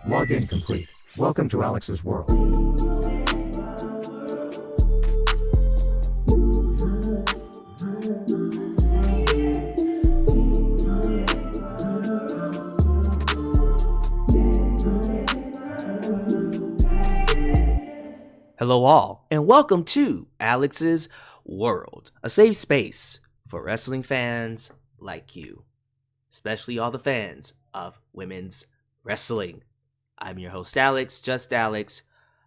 Login complete. Welcome to Alyx's world. Hello all, and welcome to Alyx's World, a safe space for wrestling fans like you, especially all the fans of women's wrestling. I'm your host Alyx, just Alyx.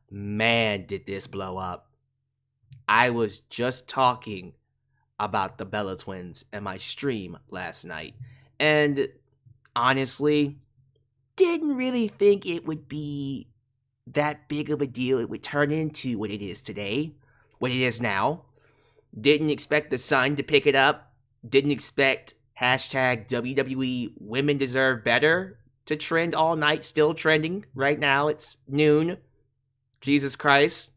Man, did this blow up. I was just talking about the Bella twins in my stream last night, and honestly, didn't really think it would be that big of a deal it would turn into what it is today, what it is now. Didn't expect the Sun to pick it up. Didn't expect hashtag WWE Women Deserve Better to trend all night. Still trending right now. It's noon. Jesus Christ.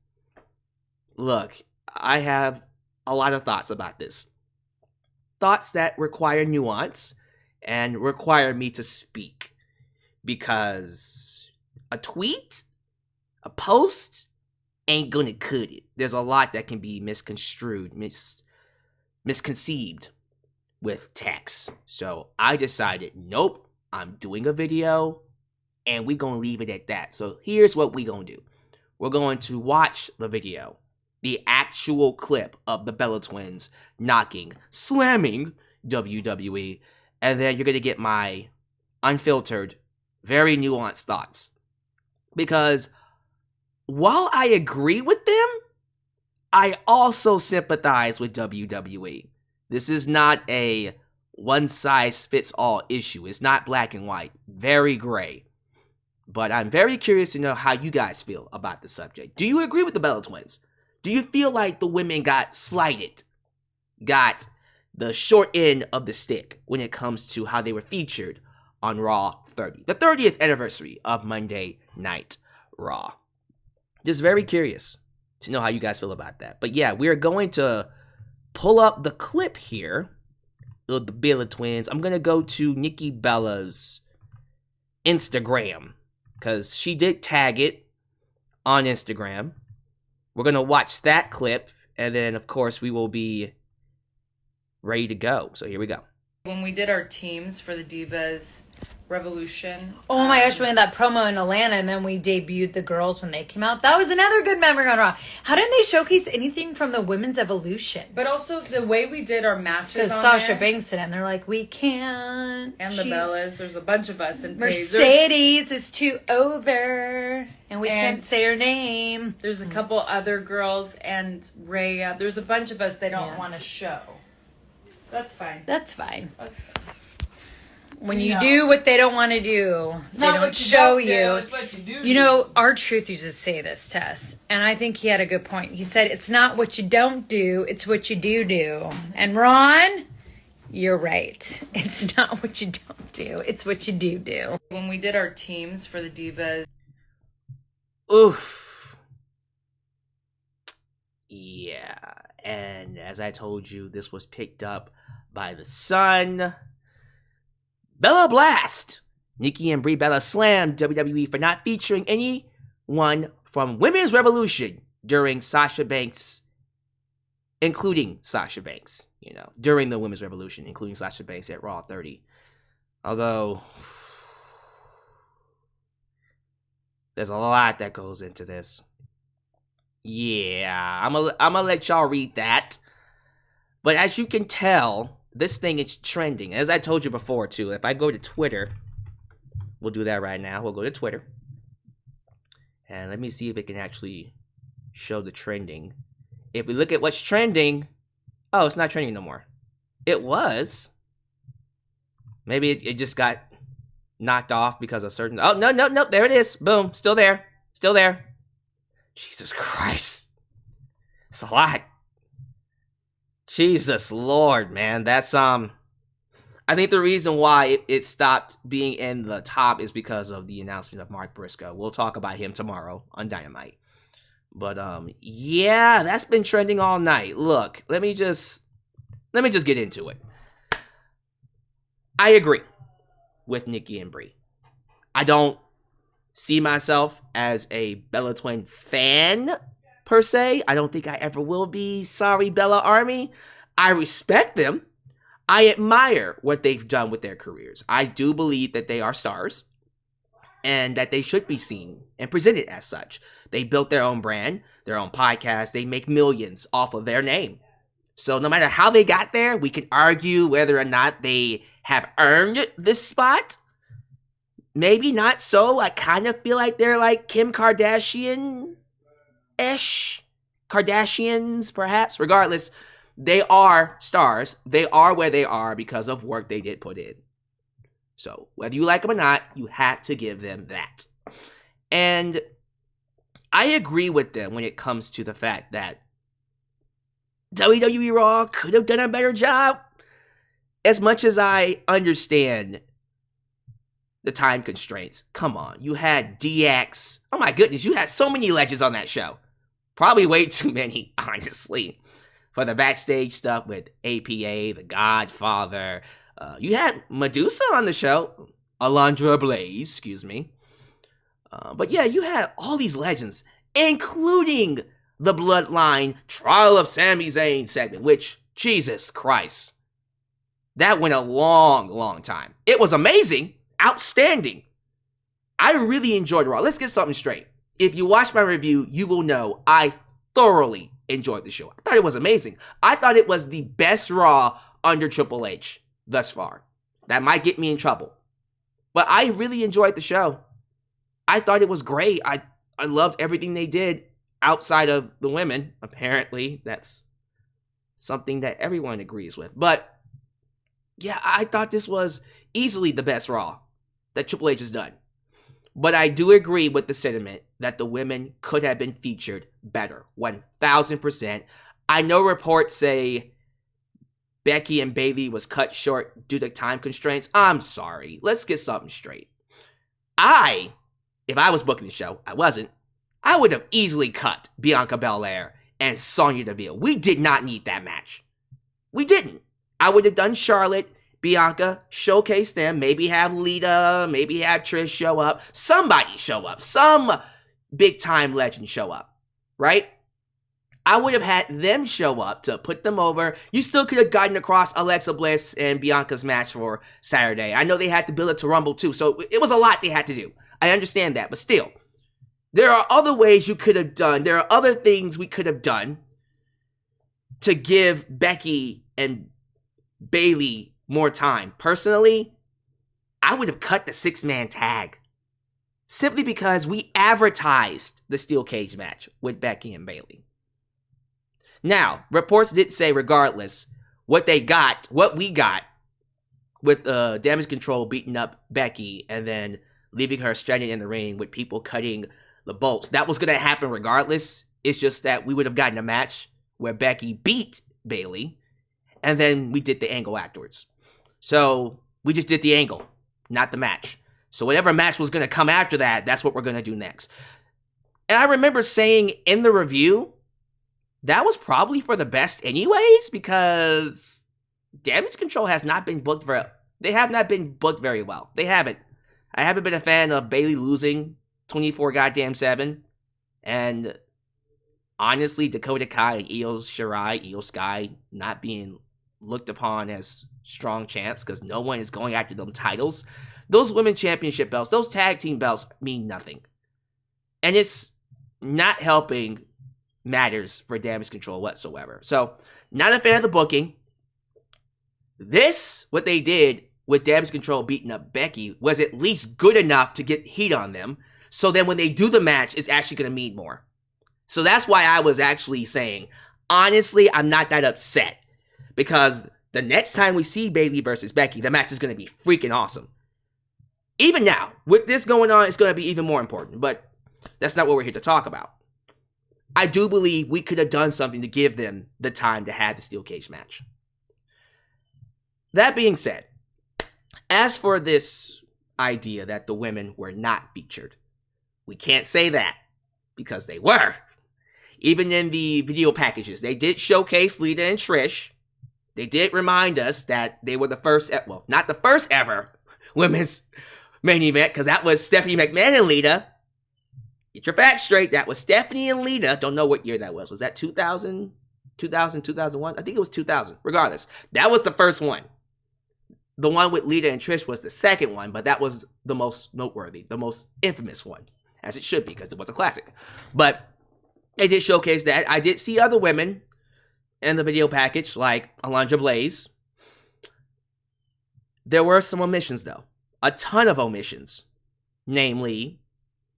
Look, I have a lot of thoughts about this. Thoughts that require nuance and require me to speak. Because a tweet, a post, ain't gonna cut it. There's a lot that can be misconstrued, misconceived with text. So I decided, nope, I'm doing a video, and we're gonna leave it at that. So here's what we're gonna do. We're going to watch the video, the actual clip of the Bella twins slamming WWE, and then you're gonna get my unfiltered, very nuanced thoughts. Because while I agree with them, I also sympathize with WWE. This is not a one-size-fits-all issue. It's not black and white. Very gray. But I'm very curious to know how you guys feel about the subject. Do you agree with the Bella twins? Do you feel like the women got slighted? Got the short end of the stick when it comes to how they were featured on Raw 30? The 30th anniversary of Monday Night Raw. Just very curious to know how you guys feel about that. But yeah, we're going to pull up the clip here of the Bella twins. I'm going to go to Nikki Bella's Instagram because she did tag it on Instagram. We're going to watch that clip, and then, of course, we will be ready to go. So here we go. When we did our teams for the Divas Revolution. Oh my gosh, we had that promo in Atlanta, and then we debuted the girls when they came out. That was another good memory on Raw. How didn't they showcase anything from the women's evolution? But also the way we did our matches Because on Sasha there, Banks and they're like, we can't. and the Bellas, there's a bunch of us. And Mercedes is too over, and we can't say her name. There's a couple other girls, and Rhea. There's a bunch of us they don't want to show. That's fine. That's fine. That's fine. When you do what they don't want to do, they don't show you. It's what you do. You know, R-Truth used to say this to us, and I think he had a good point. He said, it's not what you don't do, it's what you do. And Ron, you're right. It's not what you don't do, it's what you do. When we did our teams for the Divas. Oof. Yeah. And as I told you, this was picked up by the Sun. Bella Blast! Nikki and Brie Bella slammed WWE for not featuring anyone from Women's Revolution during Sasha Banks, including Sasha Banks, during the Women's Revolution, including Sasha Banks at Raw 30. Although, there's a lot that goes into this. Yeah, I'm gonna let y'all read that. But as you can tell, this thing is trending. As I told you before, too, if I go to Twitter, we'll do that right now. We'll go to Twitter. And let me see if it can actually show the trending. If we look at what's trending, oh, it's not trending no more. It was. Maybe it just got knocked off because of certain... Oh, no, there it is. Boom, still there. Jesus Christ. It's a lot. Jesus Lord, man. That's, I think the reason why it stopped being in the top is because of the announcement of Mark Briscoe. We'll talk about him tomorrow on Dynamite. But, yeah, that's been trending all night. Look, let me just get into it. I agree with Nikki and Brie. I don't see myself as a Bella Twin fan, per se. I don't think I ever will be. Sorry, Bella Army. I respect them. I admire what they've done with their careers. I do believe that they are stars and that they should be seen and presented as such. They built their own brand, their own podcast. They make millions off of their name. So no matter how they got there, we can argue whether or not they have earned this spot. Maybe not so. I kind of feel like they're like Kim Kardashian-ish. Kardashians, perhaps. Regardless, they are stars. They are where they are because of work they did put in. So whether you like them or not, you have to give them that. And I agree with them when it comes to the fact that WWE Raw could have done a better job. As much as I understand the time constraints, come on, you had DX. Oh my goodness, you had so many legends on that show. Probably way too many, honestly. For the backstage stuff with APA, The Godfather. You had Medusa on the show. Alundra Blaze, excuse me. But yeah, you had all these legends, including the Bloodline Trial of Sami Zayn segment, which, Jesus Christ, that went a long, long time. It was amazing, outstanding. I really enjoyed Raw. Let's get something straight. If you watch my review, you will know I thoroughly enjoyed the show. I thought it was amazing. I thought it was the best Raw under Triple H thus far. That might get me in trouble. But I really enjoyed the show. I thought it was great. I loved everything they did outside of the women. Apparently, that's something that everyone agrees with. But yeah, I thought this was easily the best Raw that Triple H has done. But I do agree with the sentiment that the women could have been featured better. 1,000%. I know reports say Becky and Bayley was cut short due to time constraints. I'm sorry. Let's get something straight. If I was booking the show, I wasn't, I would have easily cut Bianca Belair and Sonya Deville. We did not need that match. We didn't. I would have done Charlotte, Bianca, showcase them, maybe have Lita, maybe have Trish show up, somebody show up, some big time legend show up, right? I would have had them show up to put them over. You still could have gotten across Alexa Bliss and Bianca's match for Saturday. I know they had to build it to Rumble too, so it was a lot they had to do. I understand that, but still, there are other ways you could have done. There are other things we could have done to give Becky and Bayley more time. Personally, I would have cut the 6-man tag simply because we advertised the steel cage match with Becky and Bayley. Now, reports did say, regardless, what we got with Damage Control beating up Becky and then leaving her stranded in the ring with people cutting the bolts. That was going to happen regardless. It's just that we would have gotten a match where Becky beat Bayley, and then we did the angle afterwards. So we just did the angle, not the match. So whatever match was going to come after that, that's what we're going to do next. And I remember saying in the review, that was probably for the best anyways, because Damage Control has not been booked they have not been booked very well. They haven't. I haven't been a fan of Bayley losing 24/7. And honestly, Dakota Kai and Io Sky not being looked upon as strong champs because no one is going after them titles. Those women championship belts, those tag team belts mean nothing. And it's not helping matters for Damage Control whatsoever. So, not a fan of the booking. What they did with Damage Control beating up Becky was at least good enough to get heat on them. So then when they do the match, it's actually going to mean more. So that's why I was actually saying, honestly, I'm not that upset. Because the next time we see Bayley versus Becky, the match is going to be freaking awesome. Even now, with this going on, it's going to be even more important. But that's not what we're here to talk about. I do believe we could have done something to give them the time to have the steel cage match. That being said, as for this idea that the women were not featured, we can't say that because they were. Even in the video packages, they did showcase Lita and Trish. They did remind us that they were the first, well, not the first ever women's main event, because that was Stephanie McMahon and Lita. Get your facts straight. That was Stephanie and Lita. Don't know what year that was. Was that 2000, 2001? I think it was 2000. Regardless, that was the first one. The one with Lita and Trish was the second one, but that was the most noteworthy, the most infamous one, as it should be, because it was a classic. But they did showcase that. I did see other women in the video package, like Alundra Blaze. There were some omissions, though. A ton of omissions. Namely,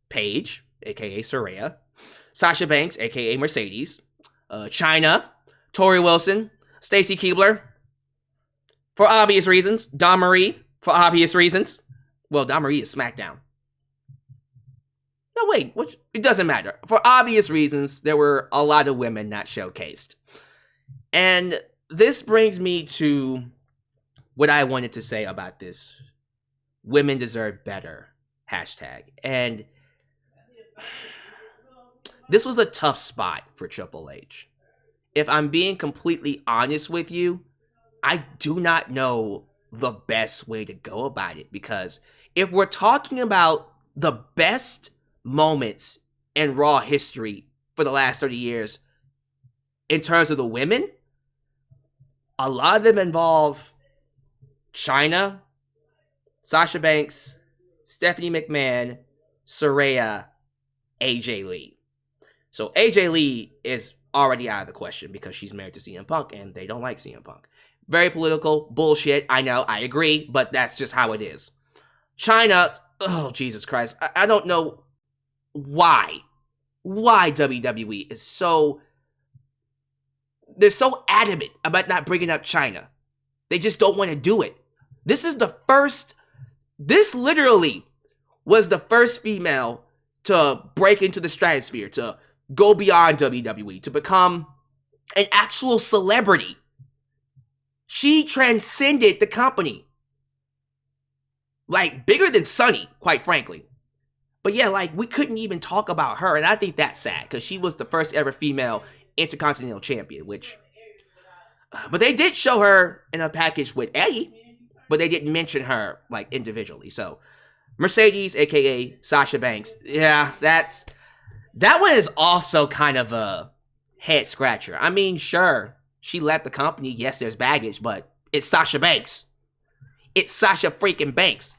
Paige, a.k.a. Saraya, Sasha Banks, a.k.a. Mercedes, Chyna, Tori Wilson, Stacy Keibler, for obvious reasons, Dawn Marie, for obvious reasons. Well, Dawn Marie is SmackDown. No, wait, it doesn't matter. For obvious reasons, there were a lot of women not showcased. And this brings me to what I wanted to say about this women deserve better hashtag. And this was a tough spot for Triple H. If I'm being completely honest with you, I do not know the best way to go about it, because if we're talking about the best moments in Raw history for the last 30 years in terms of the women, a lot of them involve Chyna, Sasha Banks, Stephanie McMahon, Saraya, AJ Lee. So AJ Lee is already out of the question because she's married to CM Punk and they don't like CM Punk. Very political, bullshit, I know, I agree, but that's just how it is. Chyna, oh Jesus Christ, I don't know why WWE is so, they're so adamant about not bringing up Chyna. They just don't want to do it. This literally was the first female to break into the stratosphere, to go beyond WWE, to become an actual celebrity. She transcended the company. Like, bigger than Sunny, quite frankly. But yeah, like, we couldn't even talk about her, and I think that's sad, because she was the first ever female Intercontinental Champion, which... but they did show her in a package with Eddie, but they didn't mention her, like, individually. So, Mercedes, a.k.a. Sasha Banks, yeah, that one is also kind of a head-scratcher. I mean, sure, she left the company, yes, there's baggage, but it's Sasha Banks. It's Sasha freaking Banks.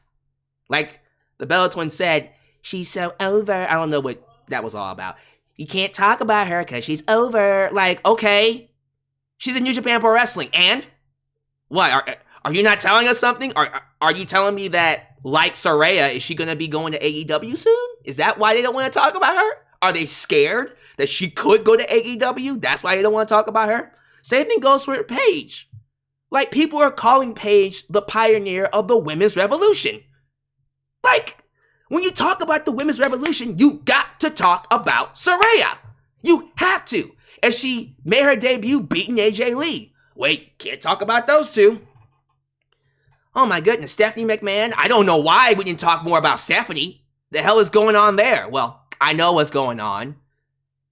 Like the Bella Twin said, she's so over. I don't know what that was all about. You can't talk about her because she's over. Like, okay. She's in New Japan Pro Wrestling. And? What? Are you not telling us something? Are you telling me that, like Saraya, is she going to be going to AEW soon? Is that why they don't want to talk about her? Are they scared that she could go to AEW? That's why they don't want to talk about her? Same thing goes for Paige. Like, people are calling Paige the pioneer of the women's revolution. Like, when you talk about the women's revolution, you got to talk about Saraya. You have to. And she made her debut beating AJ Lee. Wait, can't talk about those two. Oh my goodness, Stephanie McMahon. I don't know why we didn't talk more about Stephanie. The hell is going on there? Well, I know what's going on.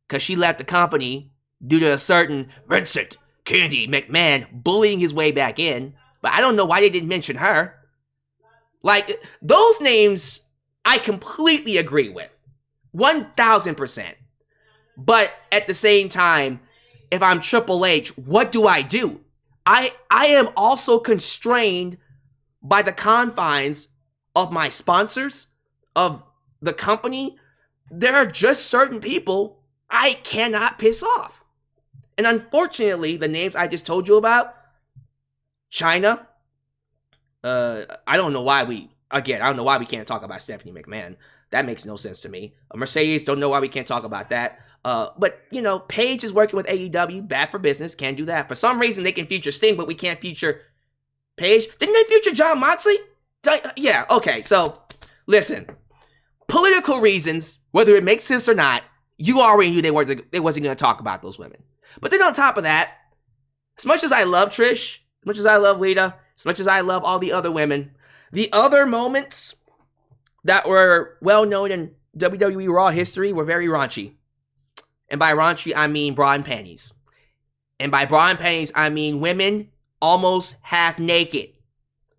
Because she left the company due to a certain Vincent Kennedy McMahon bullying his way back in. But I don't know why they didn't mention her. Like, those names I completely agree with. 1000%. But at the same time, if I'm Triple H, what do? I am also constrained by the confines of my sponsors, of the company. There are just certain people I cannot piss off. And unfortunately, the names I just told you about, Chyna, I don't know why we can't talk about Stephanie McMahon. That makes no sense to me. Mercedes, don't know why we can't talk about that. But, you know, Paige is working with AEW, bad for business, can't do that. For some reason, they can feature Sting, but we can't feature Paige. Didn't they feature Jon Moxley? Yeah, okay, so, listen. Political reasons, whether it makes sense or not, you already knew they wasn't going to talk about those women. But then on top of that, as much as I love Trish, as much as I love Lita, as much as I love all the other women, the other moments that were well known in WWE Raw history were very raunchy. And by raunchy, I mean bra and panties. And by bra and panties, I mean women almost half naked,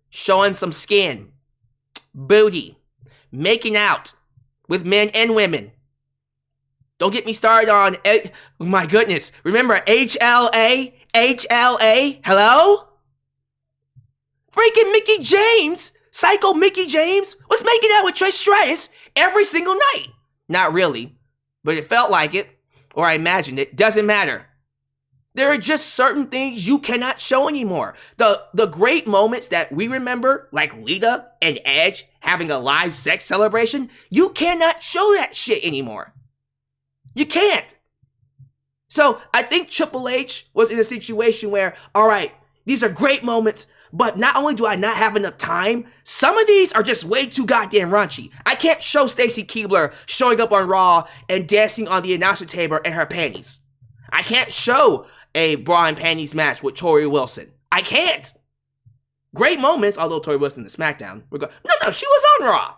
showing some skin, booty, making out with men and women. Don't get me started on, my goodness. Remember HLA? HLA? Hello? Freaking Mickey James, Psycho Mickey James, was making out with Trish Stratus every single night. Not really, but it felt like it, or I imagined it. Doesn't matter. There are just certain things you cannot show anymore. The great moments that we remember, like Lita and Edge having a live sex celebration, you cannot show that shit anymore. You can't. So I think Triple H was in a situation where, all right, these are great moments, but not only do I not have enough time, some of these are just way too goddamn raunchy. I can't show Stacy Keibler showing up on Raw and dancing on the announcer table in her panties. I can't show a bra and panties match with Tori Wilson. I can't. Great moments, although Tori Wilson is SmackDown. No, she was on Raw.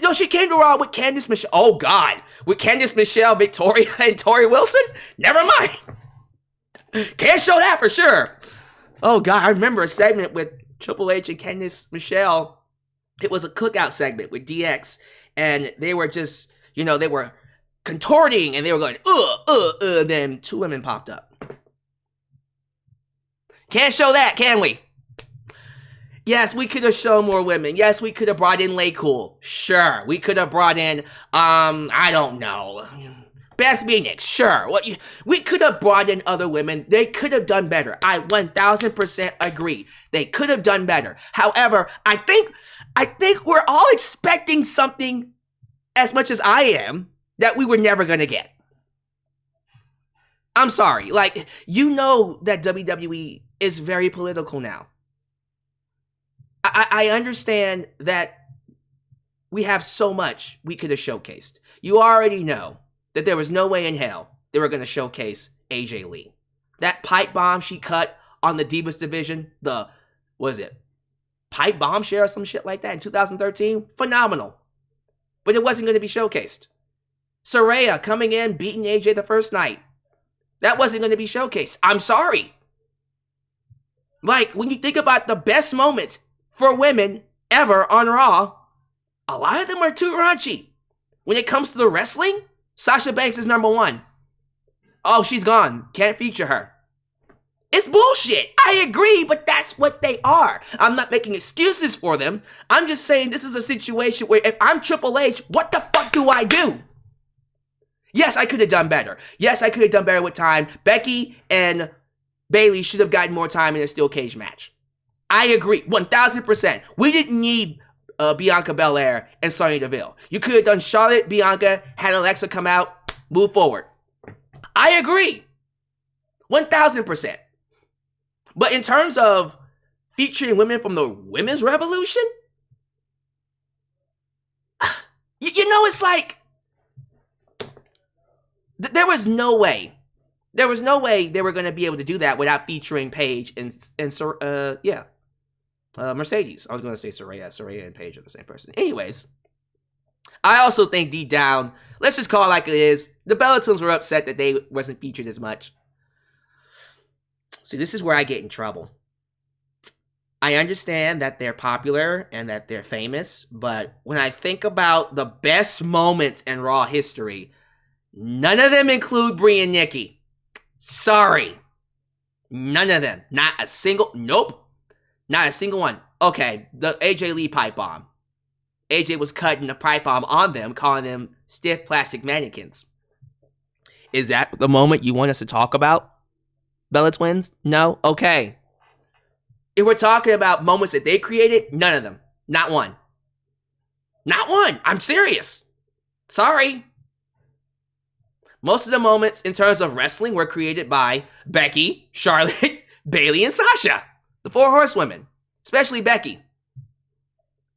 No, she came to Raw with Candice Michelle. Oh, God. With Candice Michelle, Victoria, and Tori Wilson? Never mind. Can't show that for sure. Oh, God. I remember a segment with Triple H and Candice Michelle. It was a cookout segment with DX. And they were just, they were contorting. And they were going, and then two women popped up. Can't show that, can we? Yes, we could have shown more women. Yes, we could have brought in Cool. Sure. We could have brought in, I don't know, Beth Phoenix. Sure. We could have brought in other women. They could have done better. I 1000% agree. They could have done better. However, I think we're all expecting something, as much as I am, that we were never going to get. I'm sorry. That WWE is very political now. I understand that we have so much we could have showcased. You already know that there was no way in hell they were going to showcase AJ Lee. That pipe bomb she cut on the Divas division, pipe bomb share or some shit like that in 2013? Phenomenal. But it wasn't going to be showcased. Saraya coming in, beating AJ the first night. That wasn't going to be showcased. I'm sorry. When you think about the best moments for women ever on Raw, a lot of them are too raunchy. When it comes to the wrestling, Sasha Banks is number one. Oh, she's gone. Can't feature her. It's bullshit. I agree, but that's what they are. I'm not making excuses for them. I'm just saying this is a situation where if I'm Triple H, what the fuck do I do? Yes, I could have done better. Yes, I could have done better with time. Becky and Bayley should have gotten more time in a steel cage match. I agree, 1000%. We didn't need Bianca Belair and Sonya Deville. You could have done Charlotte, Bianca, had Alexa come out, move forward. I agree, 1000%. But in terms of featuring women from the women's revolution, it's like, there was no way. There was no way they were going to be able to do that without featuring Paige and Mercedes. I was going to say Saraya. Saraya and Paige are the same person. Anyways, I also think deep down, let's just call it like it is, the Bella Twins were upset that they wasn't featured as much. See, this is where I get in trouble. I understand that they're popular and that they're famous, but when I think about the best moments in Raw history, none of them include Brie and Nikki. Sorry. None of them. Not a single. Nope. Not a single one. Okay, the AJ Lee pipe bomb. AJ was cutting the pipe bomb on them, calling them stiff plastic mannequins. Is that the moment you want us to talk about? Bella Twins? No? Okay. If we're talking about moments that they created, none of them. Not one. Not one. I'm serious. Sorry. Most of the moments in terms of wrestling were created by Becky, Charlotte, Bayley, and Sasha. The four horsewomen. Especially Becky.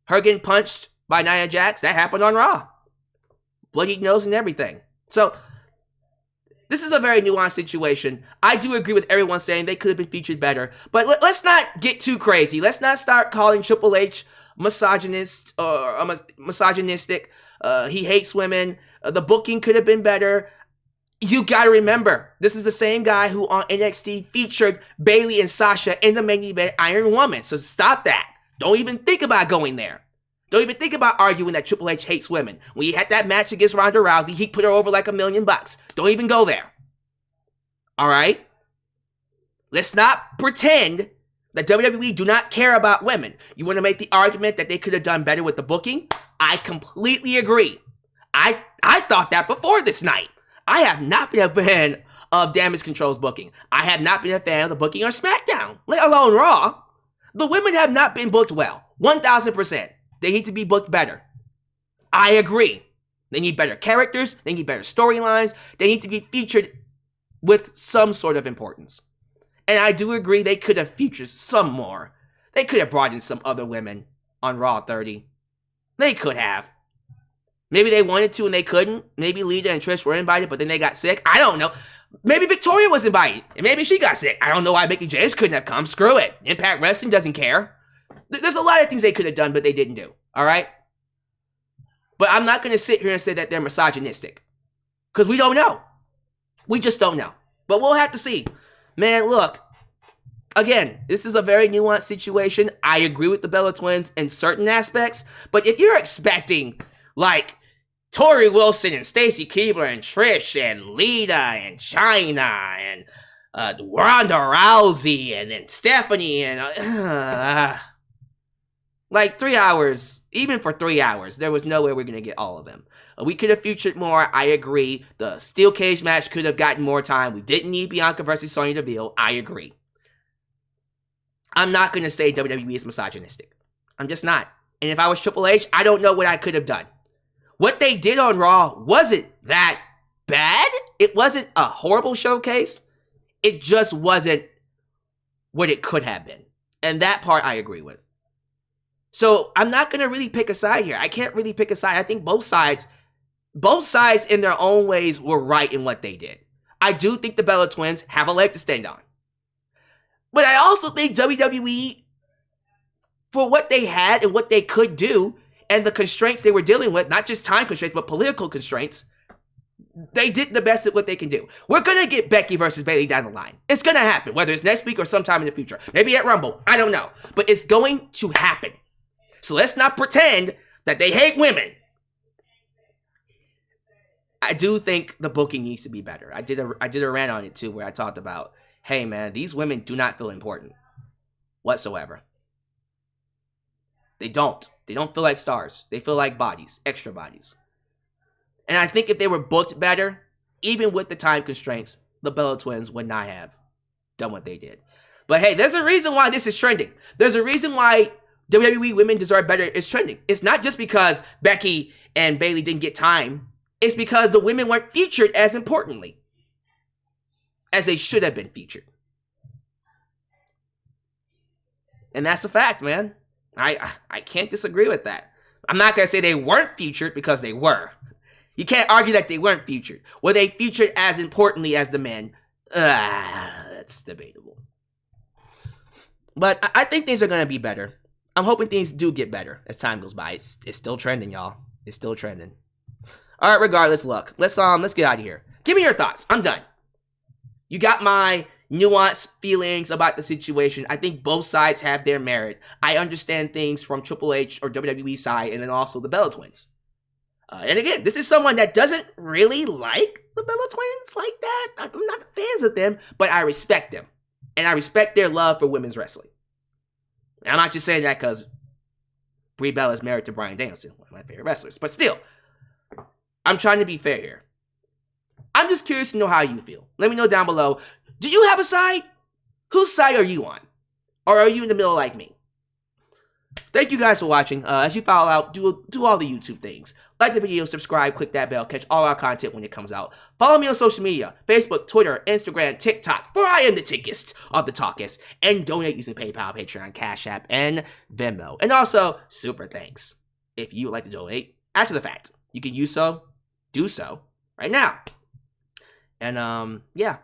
Her getting punched by Nia Jax, that happened on Raw. Bloody nose and everything. So, this is a very nuanced situation. I do agree with everyone saying they could have been featured better. But let's not get too crazy. Let's not start calling Triple H misogynist or misogynistic. He hates women. The booking could have been better. You gotta remember, this is the same guy who on NXT featured Bayley and Sasha in the main event Iron Woman. So stop that. Don't even think about going there. Don't even think about arguing that Triple H hates women. When he had that match against Ronda Rousey, he put her over like $1 million. Don't even go there. All right? Let's not pretend that WWE do not care about women. You want to make the argument that they could have done better with the booking? I completely agree. I thought that before this night. I have not been a fan of Damage Control's booking. I have not been a fan of the booking on SmackDown, let alone Raw. The women have not been booked well. 1,000%. They need to be booked better. I agree. They need better characters. They need better storylines. They need to be featured with some sort of importance. And I do agree they could have featured some more. They could have brought in some other women on Raw 30. They could have. Maybe they wanted to and they couldn't. Maybe Lita and Trish were invited, but then they got sick. I don't know. Maybe Victoria was invited, and maybe she got sick. I don't know why Mickie James couldn't have come. Screw it. Impact Wrestling doesn't care. There's a lot of things they could have done, but they didn't do. All right? But I'm not going to sit here and say that they're misogynistic. Because we don't know. We just don't know. But we'll have to see. Man, look. Again, this is a very nuanced situation. I agree with the Bella Twins in certain aspects. But if you're expecting, like, Tori Wilson and Stacy Keibler and Trish and Lita and Chyna and Ronda Rousey and then Stephanie and... like 3 hours, even for 3 hours, there was no way we're going to get all of them. We could have featured more, I agree. The steel cage match could have gotten more time. We didn't need Bianca versus Sonya Deville, I agree. I'm not going to say WWE is misogynistic. I'm just not. And if I was Triple H, I don't know what I could have done. What they did on Raw wasn't that bad. It wasn't a horrible showcase. It just wasn't what it could have been. And that part I agree with. So I'm not going to really pick a side here. I can't really pick a side. I think both sides in their own ways were right in what they did. I do think the Bella Twins have a leg to stand on. But I also think WWE, for what they had and what they could do, and the constraints they were dealing with, not just time constraints, but political constraints, they did the best at what they can do. We're going to get Becky versus Bayley down the line. It's going to happen, whether it's next week or sometime in the future. Maybe at Rumble. I don't know. But it's going to happen. So let's not pretend that they hate women. I do think the booking needs to be better. I did a rant on it too, where I talked about, hey man, these women do not feel important whatsoever. They don't. They don't feel like stars. They feel like bodies, extra bodies. And I think if they were booked better, even with the time constraints, the Bella Twins would not have done what they did. But hey, there's a reason why this is trending. There's a reason why WWE Women Deserve Better is trending. It's not just because Becky and Bayley didn't get time. It's because the women weren't featured as importantly as they should have been featured. And that's a fact, man. I can't disagree with that. I'm not going to say they weren't featured because they were. You can't argue that they weren't featured. Were they featured as importantly as the men? That's debatable. But I think things are going to be better. I'm hoping things do get better as time goes by. It's still trending, y'all. It's still trending. All right, regardless, look. Let's get out of here. Give me your thoughts. I'm done. You got my nuanced feelings about the situation. I think both sides have their merit. I understand things from Triple H or WWE side and then also the Bella Twins. And again, this is someone that doesn't really like the Bella Twins like that. I'm not fans of them, but I respect them. And I respect their love for women's wrestling. And I'm not just saying that because Brie Bella is married to Bryan Danielson, one of my favorite wrestlers. But still, I'm trying to be fair here. I'm just curious to know how you feel. Let me know down below. Do you have a side? Whose side are you on? Or are you in the middle like me? Thank you guys for watching. As you follow out, do all the YouTube things. Like the video, subscribe, click that bell, catch all our content when it comes out. Follow me on social media, Facebook, Twitter, Instagram, TikTok, for I am the tickest of the talkest. And donate using PayPal, Patreon, Cash App, and Venmo. And also, super thanks. If you would like to donate after the fact, you can do so right now. And yeah,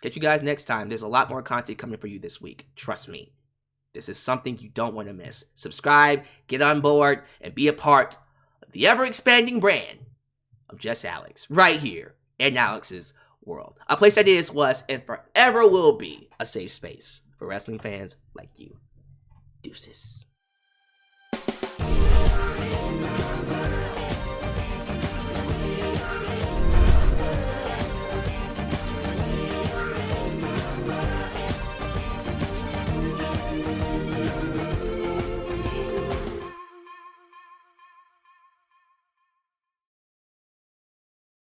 catch you guys next time. There's a lot more content coming for you this week. Trust me. This is something you don't want to miss. Subscribe, get on board, and be a part of the ever-expanding brand of Just Alyx, right here in Alyx's World. A place that is, was, and forever will be a safe space for wrestling fans like you. Deuces. Bye.